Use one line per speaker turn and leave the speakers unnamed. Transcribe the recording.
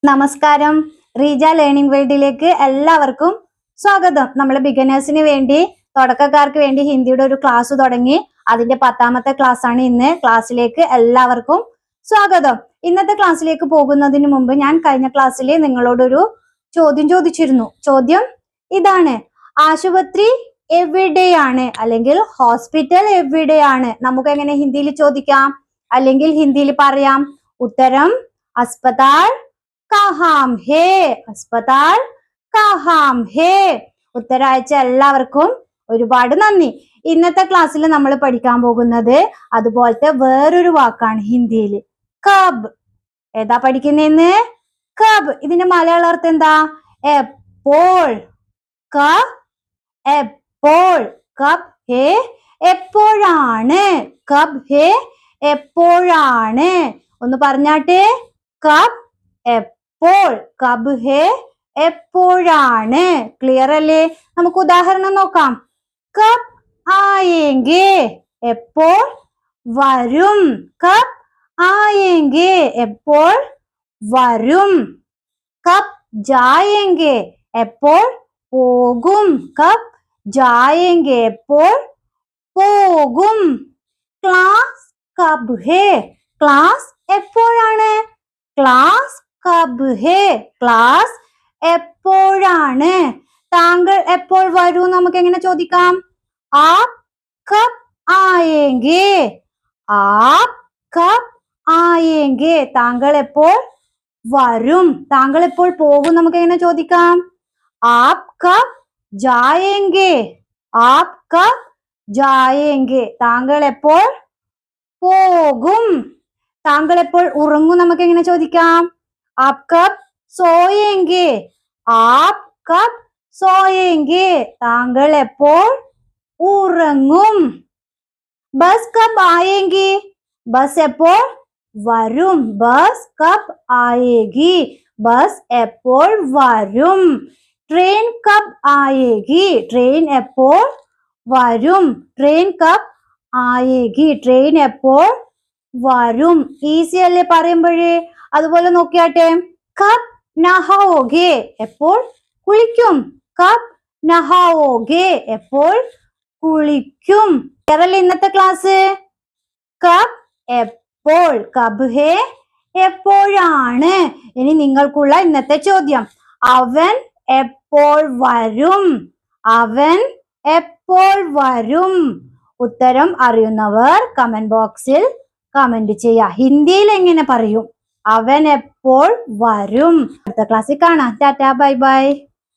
നമസ്കാരം. റീജ ലേണിംഗ് വേൾഡിലേക്ക് എല്ലാവർക്കും സ്വാഗതം. നമ്മൾ ബിഗിനേഴ്സിന് വേണ്ടി, തുടക്കക്കാർക്ക് വേണ്ടി ഹിന്ദിയുടെ ഒരു ക്ലാസ് തുടങ്ങി. അതിന്റെ 10ാമത്തെ ക്ലാസ് ആണ് ഇന്ന്. ക്ലാസ്സിലേക്ക് എല്ലാവർക്കും സ്വാഗതം. ഇന്നത്തെ ക്ലാസ്സിലേക്ക് പോകുന്നതിന് മുമ്പ് ഞാൻ കഴിഞ്ഞ ക്ലാസ്സിൽ നിങ്ങളോടൊരു ചോദ്യം ചോദിച്ചിരുന്നു. ചോദ്യം ഇതാണ്: ആശുപത്രി എവിടെയാണ് അല്ലെങ്കിൽ ഹോസ്പിറ്റൽ എവിടെയാണ്? നമുക്ക് എങ്ങനെ ഹിന്ദിയിൽ ചോദിക്കാം അല്ലെങ്കിൽ ഹിന്ദിയിൽ പറയാം? ഉത്തരം അസ്പതാൽ കഹാം ഹേ. അസ്പതാൽ കഹാം ഹേ. ഉത്തരം അയച്ച എല്ലാവർക്കും ഒരുപാട് നന്ദി. ഇന്നത്തെ ക്ലാസ്സിൽ നമ്മൾ പഠിക്കാൻ പോകുന്നത് അതുപോലത്തെ വേറൊരു വാക്കാണ് ഹിന്ദിയിൽ, കബ്. ഏതാ പഠിക്കുന്നേന്ന്? കബ്. ഇതിന്റെ മലയാള അർത്ഥം എന്താ? എപ്പോൾ. എപ്പോൾ. കബ് ഹേ എപ്പോഴാണ്. കബ് ഹേ എപ്പോഴാണ്. ഒന്ന് പറഞ്ഞാട്ടെ. കബ് എപ്പോൾ. കബ് ഹേ എപ്പോഴാണ്. ക്ലിയർ അല്ലേ? നമുക്ക് ഉദാഹരണം നോക്കാം. കബ് ആയേംഗെ. എപ്പോൾ വരും. കബ് ആയേംഗെ. എപ്പോൾ വരും. കബ് ജായേംഗെ. എപ്പോൾ പോകും. കബ് ജായേംഗെ. എപ്പോൾ പോകും. ക്ലാസ് കബ് ഹേ. ക്ലാസ് എപ്പോഴാണ്. ക്ലാസ് കബ് ഹേ. ക്ലാസ് എപ്പോഴാണ്. താങ്കൾ എപ്പോൾ വരൂ നമുക്ക് എങ്ങനെ ചോദിക്കാം? ആപ് കബ് ആയേംഗെ. ആപ് കബ് ആയേംഗെ. താങ്കൾ എപ്പോൾ വരും. താങ്കൾ എപ്പോൾ പോകും നമുക്ക് എങ്ങനെ ചോദിക്കാം? ആപ് കബ് ജായേംഗെ. ആപ് കബ് ജായേംഗെ. താങ്കൾ എപ്പോൾ പോകും. താങ്കൾ എപ്പോൾ ഉറങ്ങും നമുക്ക് എങ്ങനെ ചോദിക്കാം? ആപ് കബ് സോയേംഗെ. ആപ് കബ് സോയേംഗെ. താങ്കൾ എപ്പോൾ ഉറങ്ങും. ബസ് കബ് ആയേംഗി. ബസ് എപ്പോൾ വരും. ബസ് കബ് ആയേഗി. ബസ് എപ്പോൾ വരും. ട്രെയിൻ കബ് ആയേഗി. ട്രെയിൻ എപ്പോൾ വരും. ട്രെയിൻ കബ് ആയേഗി. ട്രെയിൻ എപ്പോൾ വരും. ഈസി അല്ലേ പറയുമ്പോഴേ? അതുപോലെ നോക്കിയാട്ടെ. കബ് നഹാവോഗെ. എപ്പോൾ കുളിക്കും. കബ് നഹാവോഗെ. എപ്പോൾ കുളിക്കും. കേരള ഇന്നത്തെ ക്ലാസ് കബ് എപ്പോൾ. കബ് ഹേ എപ്പോഴാണ്. ഇനി നിങ്ങൾക്കുള്ള ഇന്നത്തെ ചോദ്യം: അവൻ എപ്പോൾ വരും. അവൻ എപ്പോൾ വരും. ഉത്തരം അറിയുന്നവർ കമന്റ് ബോക്സിൽ കമന്റ് ചെയ്യുക. ഹിന്ദിയിൽ എങ്ങനെ പറയും? അവൻ എപ്പോൾ വരും. അടുത്ത ക്ലാസ്സിൽ കാണാം. Tata, bye bye.